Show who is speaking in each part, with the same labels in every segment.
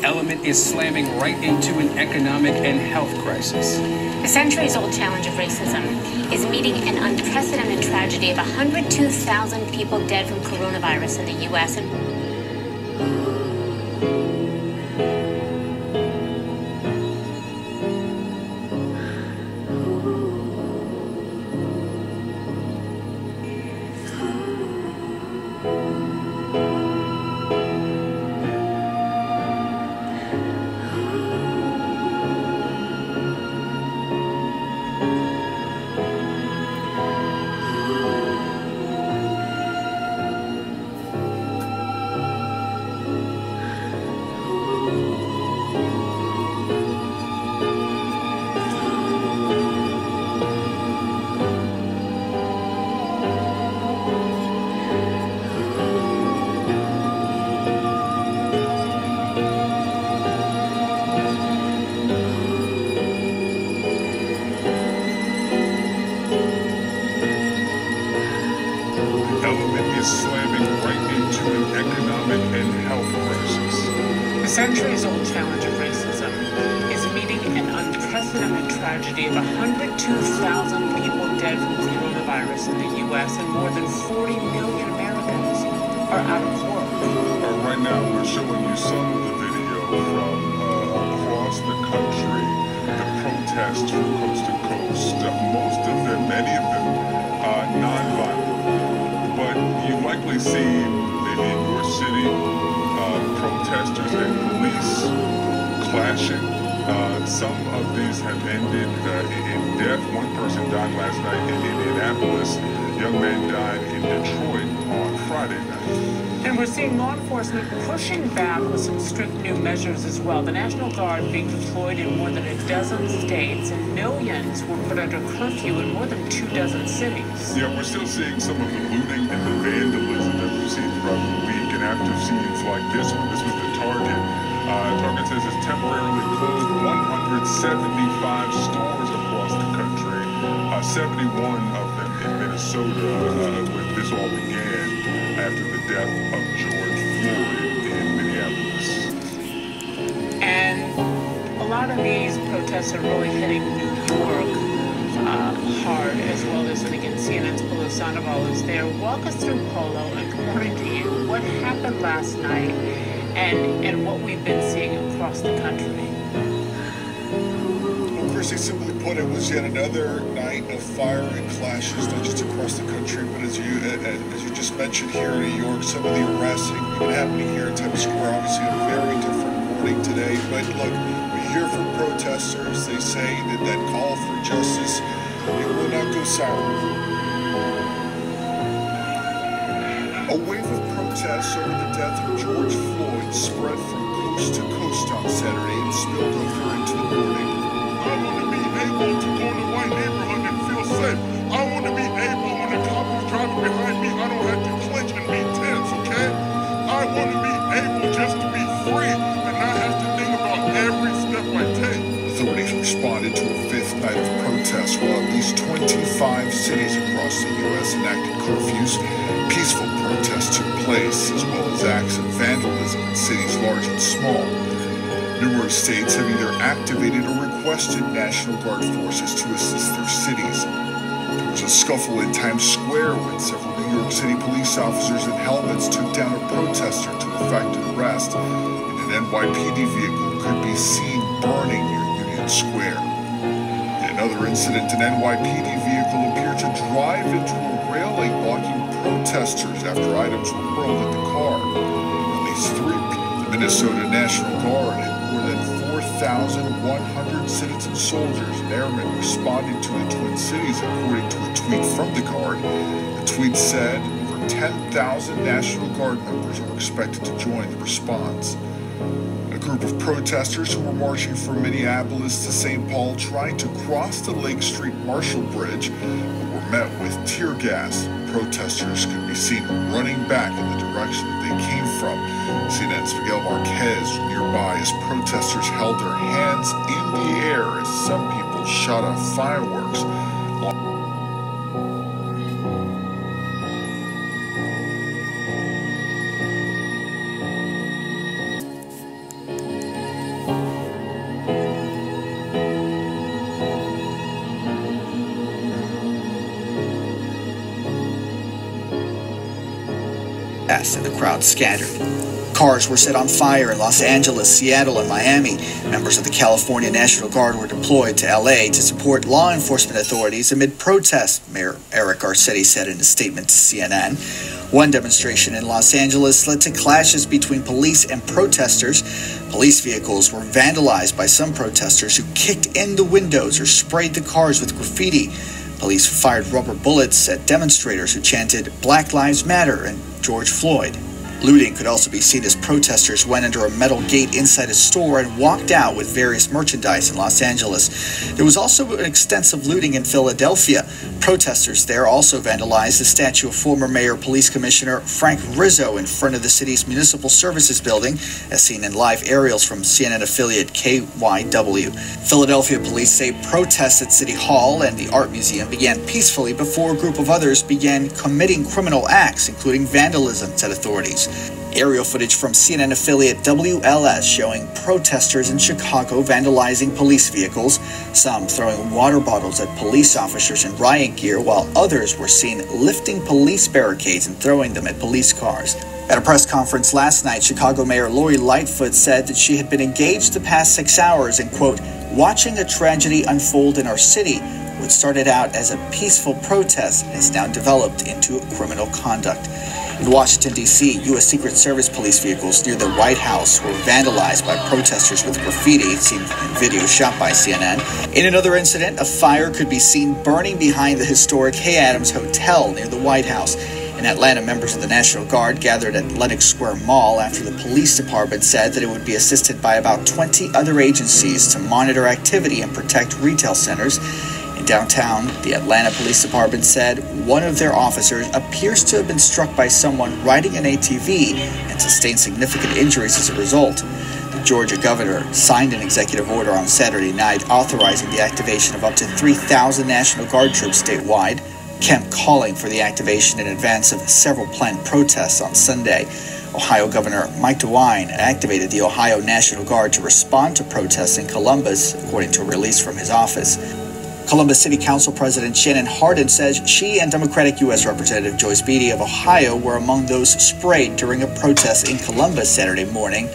Speaker 1: element is slamming right into an economic and health crisis.
Speaker 2: The centuries-old challenge of racism is meeting an unprecedented tragedy of 102,000 people dead from coronavirus in the U.S.
Speaker 3: Slamming right into an economic and health crisis.
Speaker 4: The centuries-old challenge of racism is meeting an unprecedented tragedy of 102,000 people dead from coronavirus in the U.S. and more than 40 million Americans are out of work.
Speaker 3: Right now, we're showing you some of the video from across the country, the protests from coast to coast. Most of them, many of them, non-violent. But you likely see, maybe in your city, protesters and police clashing. Some of these have ended in death. One person died last night in Indianapolis. A young man died in Detroit on Friday night.
Speaker 4: And we're seeing law enforcement pushing back with some strict new measures as well. The National Guard being deployed in more than a dozen states, and millions were put under curfew in more than 24 cities.
Speaker 3: Yeah, we're still seeing some of the looting and the vandalism that we've seen throughout the week. And after scenes like this one, this was the Target. Target says it's temporarily closed 175 stores across the country, 71 of them in Minnesota, when this all began after the death of George Floyd in Minneapolis.
Speaker 4: And a lot of these protests are really hitting New York hard, as well as, and again, CNN's Polo Sandoval is there. Walk us through, Polo, and good morning to you. What happened last night and what we've been seeing across the country?
Speaker 5: Well, Chrissy, simply put, it was yet another night of fire and clashes, not just across the country, but as you just mentioned here in New York, some of the arrests even happening here in Times Square. Obviously, a very different morning today. But look, we hear from protesters. They say that call for justice, it will not go silent. A wave of protests over the death of George Floyd spread from coast to coast on Saturday and spilled over into the morning.
Speaker 3: I want to be able to go in a white neighborhood and feel safe. I want to be able, when a cop is driving behind me, I don't have to clench and be tense, okay? I want to be able just to be free and not have to think about every step I take.
Speaker 5: Authorities responded to a fifth night of protests while at least 25 cities across the U.S. enacted curfews. Peaceful protests took place, as well as acts of vandalism in cities large and small. Numerous states have either activated or requested National Guard forces to assist their cities. There was a scuffle in Times Square when several New York City police officers in helmets took down a protester to effect an arrest, and an NYPD vehicle could be seen burning near Union Square. In another incident, an NYPD vehicle appeared to drive into a railing blocking protesters after items were hurled at the car. At least 3 people. The Minnesota National Guard had more than 4,100 citizen soldiers and airmen responding to the Twin Cities, according to a tweet from the Guard. The tweet said over 10,000 National Guard members are expected to join the response. A group of protesters who were marching from Minneapolis to St. Paul tried to cross the Lake Street Marshall Bridge, but were met with tear gas. Protesters could be seen running back in the direction that they came from. CNN's Miguel Marquez was nearby as protesters held their hands in the air as some people shot off fireworks.
Speaker 6: protest and the crowd scattered. Cars were set on fire in Los Angeles, Seattle, and Miami. Members of the California National Guard were deployed to LA to support law enforcement authorities amid protests, Mayor Eric Garcetti said in a statement to CNN. One demonstration in Los Angeles led to clashes between police and protesters. Police vehicles were vandalized by some protesters who kicked in the windows or sprayed the cars with graffiti. Police fired rubber bullets at demonstrators who chanted "Black Lives Matter" and "George Floyd." Looting could also be seen as protesters went under a metal gate inside a store and walked out with various merchandise in Los Angeles. There was also an extensive looting in Philadelphia. Protesters there also vandalized the statue of former Mayor Police Commissioner Frank Rizzo in front of the city's Municipal Services Building, as seen in live aerials from CNN affiliate KYW. Philadelphia police say protests at City Hall and the Art Museum began peacefully before a group of others began committing criminal acts, including vandalism, said authorities. Aerial footage from CNN affiliate WLS showing protesters in Chicago vandalizing police vehicles, some throwing water bottles at police officers in riot gear, while others were seen lifting police barricades and throwing them at police cars. At a press conference last night, Chicago Mayor Lori Lightfoot said that she had been engaged the past 6 hours in, quote, watching a tragedy unfold in our city. What started out as a peaceful protest has now developed into criminal conduct. In Washington, D.C., U.S. Secret Service police vehicles near the White House were vandalized by protesters with graffiti, seen in video shot by CNN. In another incident, a fire could be seen burning behind the historic Hay Adams Hotel near the White House. In Atlanta, members of the National Guard gathered at Lenox Square Mall after the police department said that it would be assisted by about 20 other agencies to monitor activity and protect retail centers. In downtown, the Atlanta Police Department said one of their officers appears to have been struck by someone riding an ATV and sustained significant injuries as a result. The Georgia governor signed an executive order on Saturday night authorizing the activation of up to 3,000 National Guard troops statewide. Kemp calling for the activation in advance of several planned protests on Sunday. Ohio Governor Mike DeWine activated the Ohio National Guard to respond to protests in Columbus, according to a release from his office. Columbus City Council President Shannon Hardin says she and Democratic U.S. Representative Joyce Beatty of Ohio were among those sprayed during a protest in Columbus Saturday morning.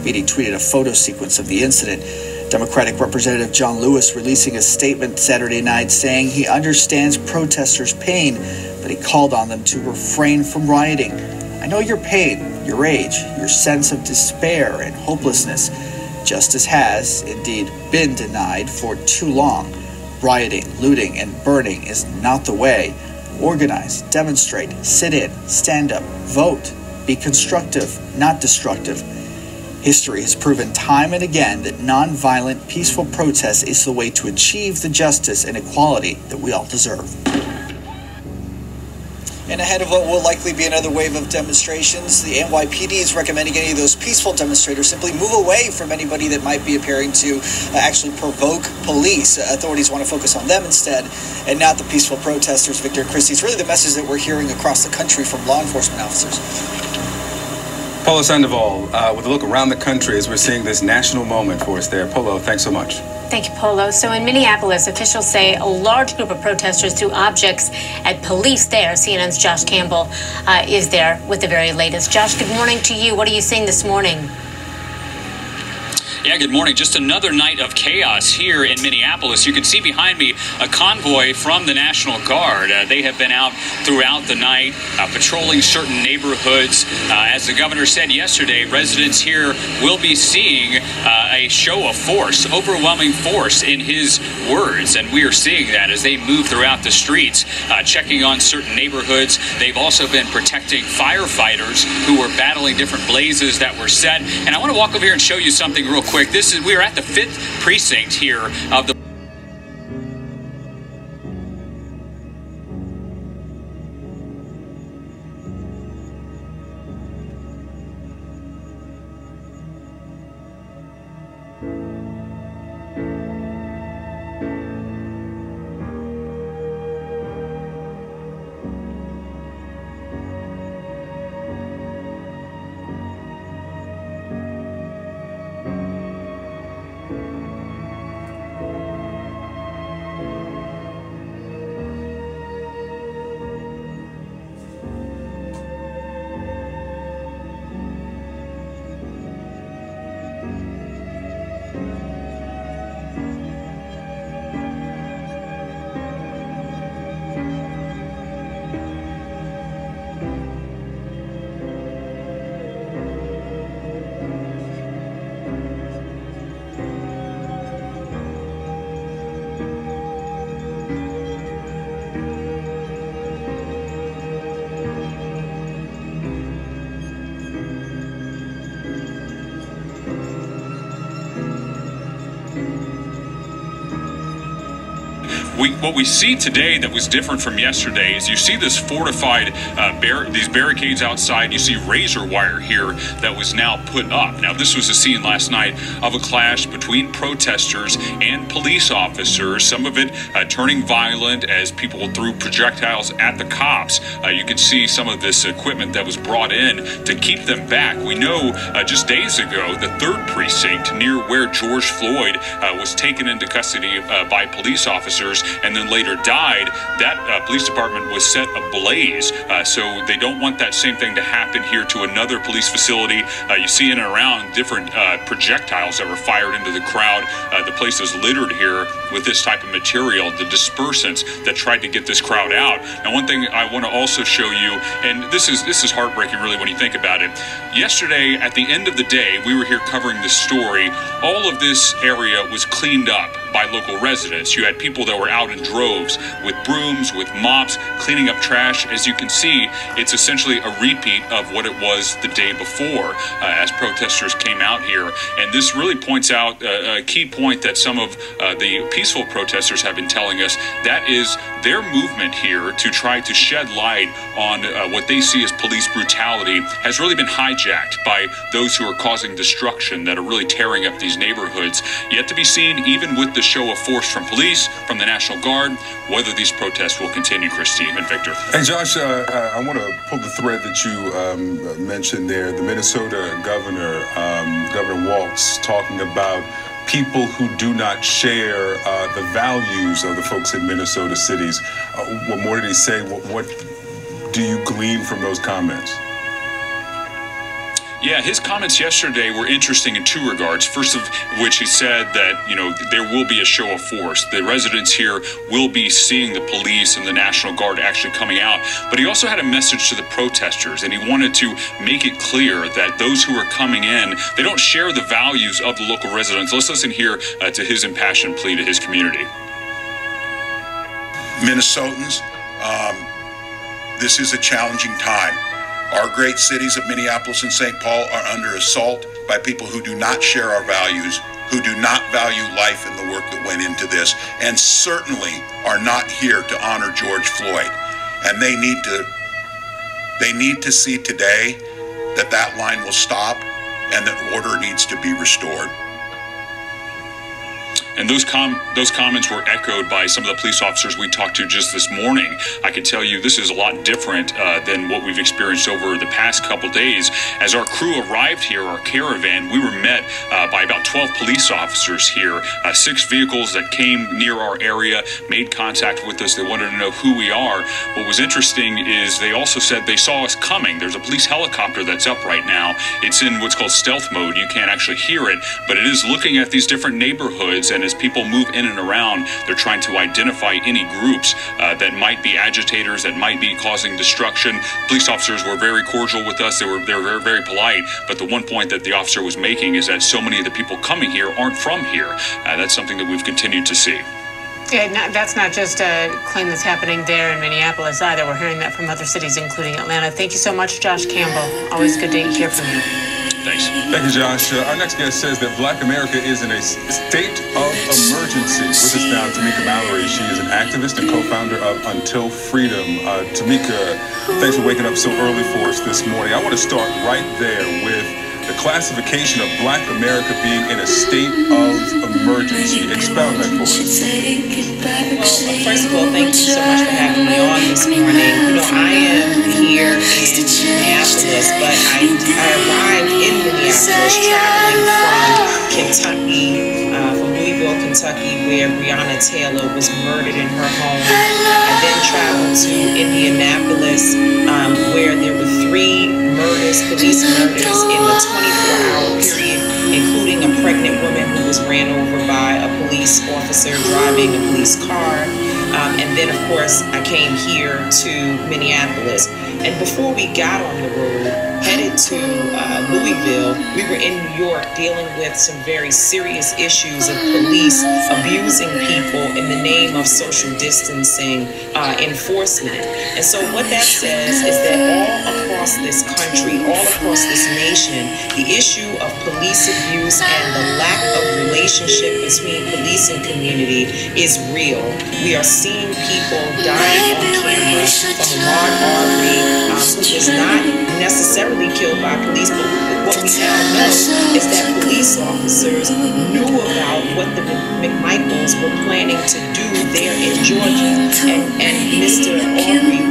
Speaker 6: Beatty tweeted a photo sequence of the incident. Democratic Representative John Lewis releasing a statement Saturday night saying he understands protesters' pain, but he called on them to refrain from rioting. I know your pain, your age, your sense of despair and hopelessness. Justice has, indeed, been denied for too long. Rioting, looting, and burning is not the way. Organize, demonstrate, sit in, stand up, vote. Be constructive, not destructive. History has proven time and again that nonviolent, peaceful protest is the way to achieve the justice and equality that we all deserve. And ahead of what will likely be another wave of demonstrations, the NYPD is recommending any of those peaceful demonstrators simply move away from anybody that might be appearing to actually provoke police. Authorities want to focus on them instead and not the peaceful protesters. Victor Christie, it's really the message that we're hearing across the country from law enforcement officers.
Speaker 1: Polo Sandoval, with a look around the country as we're seeing this national moment for us there. Polo, thanks so much.
Speaker 2: Thank you, Polo. So in Minneapolis, officials say a large group of protesters threw objects at police there. CNN's Josh Campbell is there with the very latest. Josh, good morning to you. What are you seeing this morning?
Speaker 7: Yeah, good morning. Just another night of chaos here in Minneapolis. You can see behind me a convoy from the National Guard. They have been out throughout the night patrolling certain neighborhoods. As the governor said yesterday, residents here will be seeing a show of force, overwhelming force in his words. And we are seeing that as they move throughout the streets, checking on certain neighborhoods. They've also been protecting firefighters who were battling different blazes that were set. And I want to walk over here and show you something real quick. We are at the 5th precinct here of the What we see today that was different from yesterday is you see this fortified, these barricades outside. You see razor wire here that was now put up. Now, this was a scene last night of a clash between protesters and police officers, some of it turning violent as people threw projectiles at the cops. You can see some of this equipment that was brought in to keep them back. We know just days ago, the 3rd precinct near where George Floyd was taken into custody by police officers and then later died, that police department was set ablaze. So they don't want that same thing to happen here to another police facility. You see in and around different projectiles that were fired into the crowd. The place is littered here with this type of material, the dispersants that tried to get this crowd out. Now, one thing I want to also show you, and this is heartbreaking really when you think about it. Yesterday, at the end of the day, we were here covering this story. All of this area was cleaned up by local residents. You had people that were out in droves with brooms, with mops, cleaning up trash. As you can see, it's essentially a repeat of what it was the day before as protesters came out here. And this really points out a key point that some of the peaceful protesters have been telling us. That is their movement here to try to shed light on what they see as police brutality has really been hijacked by those who are causing destruction, that are really tearing up these neighborhoods. Yet to be seen, even with the show of force from police, from the National Guard, whether these protests will continue, Christy and Victor.
Speaker 1: Hey, Josh, I want to pull the thread that you mentioned there. The Minnesota governor, Governor Walz, talking about people who do not share the values of the folks in Minnesota cities. What more did he say? What do you glean from those comments?
Speaker 7: Yeah, his comments yesterday were interesting in 2 regards. First of which, he said that, there will be a show of force. The residents here will be seeing the police and the National Guard actually coming out. But he also had a message to the protesters, and he wanted to make it clear that those who are coming in, they don't share the values of the local residents. Let's listen here to his impassioned plea to his community.
Speaker 8: Minnesotans, this is a challenging time. Our great cities of Minneapolis and St. Paul are under assault by people who do not share our values, who do not value life and the work that went into this, and certainly are not here to honor George Floyd. And they need to see today that that line will stop and that order needs to be restored.
Speaker 7: And those comments were echoed by some of the police officers we talked to just this morning. I can tell you this is a lot different than what we've experienced over the past couple days. As our crew arrived here, our caravan, we were met by about 12 police officers here. 6 vehicles that came near our area, made contact with us. They wanted to know who we are. What was interesting is they also said they saw us coming. There's a police helicopter that's up right now. It's in what's called stealth mode. You can't actually hear it, but it is looking at these different neighborhoods, and as people move in and around, they're trying to identify any groups that might be agitators, that might be causing destruction. Police officers were very cordial with us. They were very, very polite. But the one point that the officer was making is that so many of the people coming here aren't from here. That's something that we've continued to see.
Speaker 4: Yeah, that's not just a claim that's happening there in Minneapolis either. We're hearing that from other cities, including Atlanta. Thank you so much, Josh Campbell. Always good to hear from you.
Speaker 7: Thanks.
Speaker 1: Thank you, Josh. Our next guest says that Black America is in a state of emergency. With us now, Tamika Mallory. She is an activist and co-founder of Until Freedom. Tamika, thanks for waking up so early for us this morning. I want to start right there with the classification of Black America being in a state of emergency. Expound that for us.
Speaker 9: Well, first of all, thank you so much for having me on this morning. I am here in Minneapolis, but I arrived in Minneapolis traveling from Kentucky, from Louisville, Kentucky, where Breonna Taylor was murdered in her home. I then traveled to Indianapolis, where there were 3 police murders in the 24-hour period, including a pregnant woman who was ran over by a police officer driving a police car. And then, of course, I came here to Minneapolis. And before we got on the road, headed to Louisville, we were in New York dealing with some very serious issues of police abusing people in the name of social distancing enforcement. And so what that says is that all across this country, all across this nation, the issue of police abuse and the lack of relationship between police and community is real. We are seeing people dying on camera from Ahmaud Arbery, who was not necessarily killed by police, but what we now know is that police officers knew about what the McMichaels were planning to do there in Georgia, and Mr. Arbery.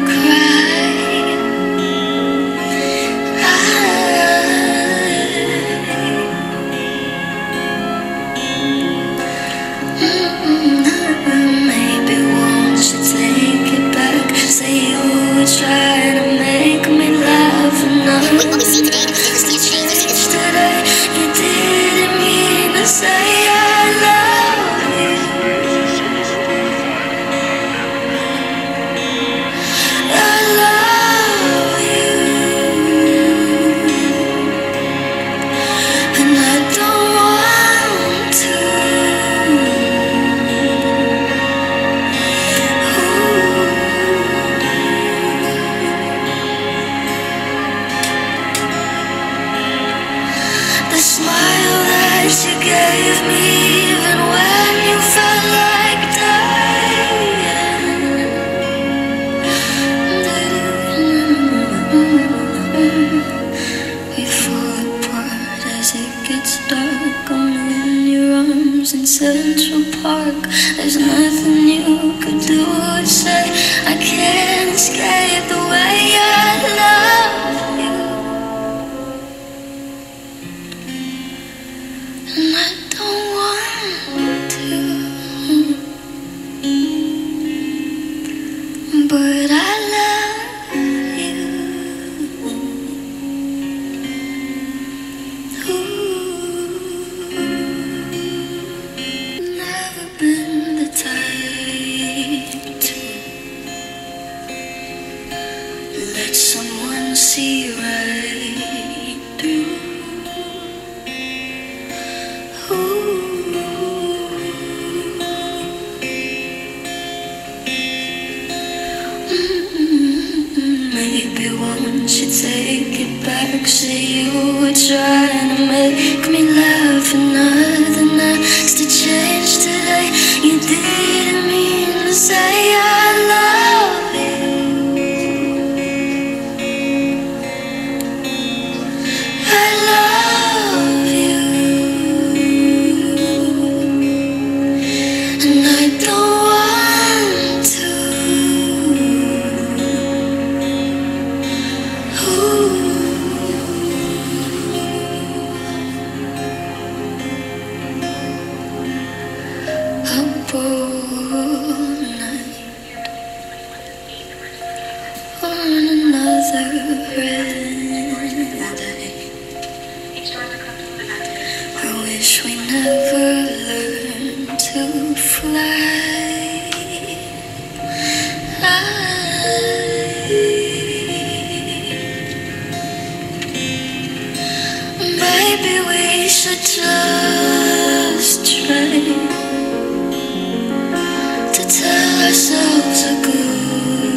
Speaker 10: Try to make me laugh enough. What we see today, today, you didn't mean to say I love you. I love you, and I don't want to. The smile that you gave me, even when you felt like dying. We fall apart as it gets dark. I'm in your arms in Central Park. There's nothing you could do or say. I can't escape the way I love you. And I don't want to, but I love you. Ooh. Never been the type to let someone see right through. Maybe once you take it back, say you were trying to make me laugh, and nothing has to change today. You didn't mean to say I love you. I love you, and I don't want to. Up all night on another red day. I wish we never learned to fly. Maybe we should just try to tell ourselves a good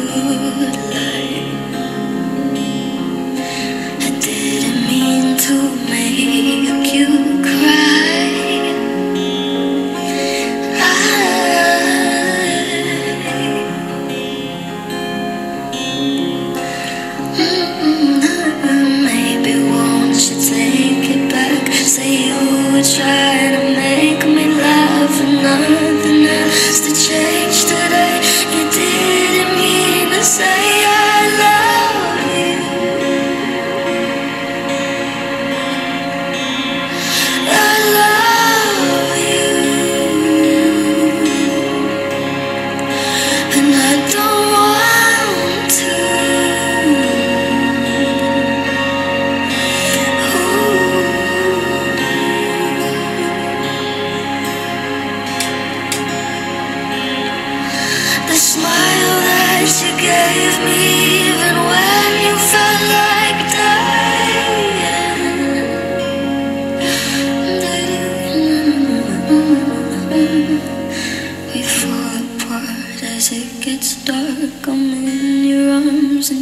Speaker 10: lie. I didn't mean to make you cry. Maybe won't you take it back? Say you would try to make me laugh, and nothing else to change today. You didn't mean to say I love you. I love you, and I don't want to. Ooh.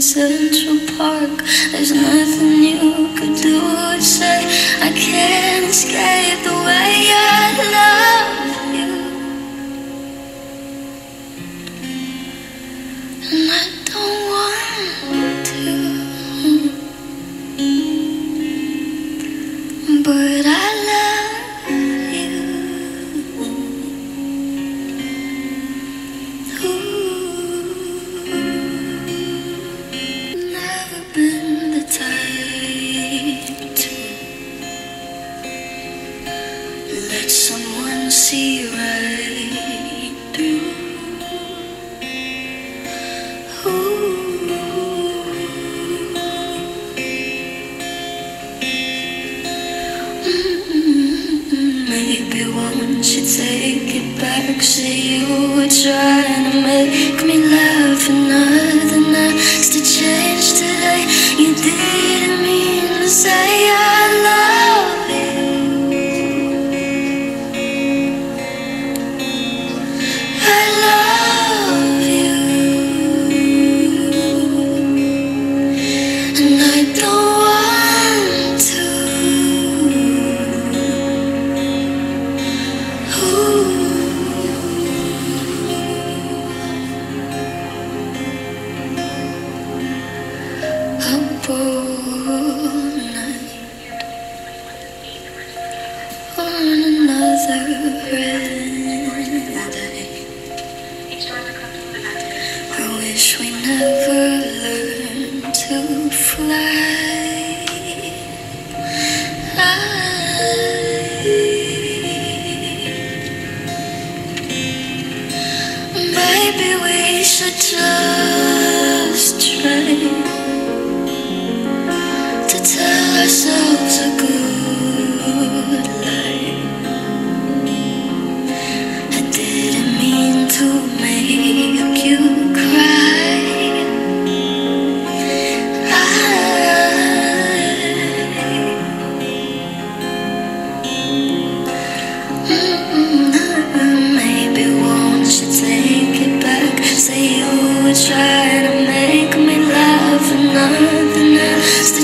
Speaker 10: Central Park. There's nothing you could do or say. I can't escape the way I love you, and I don't want to, but I love you. Never been the type to let someone see right through. Maybe once you take it back, say you were trying to make me laugh, and nothing has to change today. You didn't mean to say I love you. I love you, and I don't want to. Up all night on another red day. I wish we never learned to fly. Maybe we should just try to tell ourselves a good lie. I didn't mean to make you cry. Maybe won't you take it back? Say you were trying to make me laugh, and nothing else to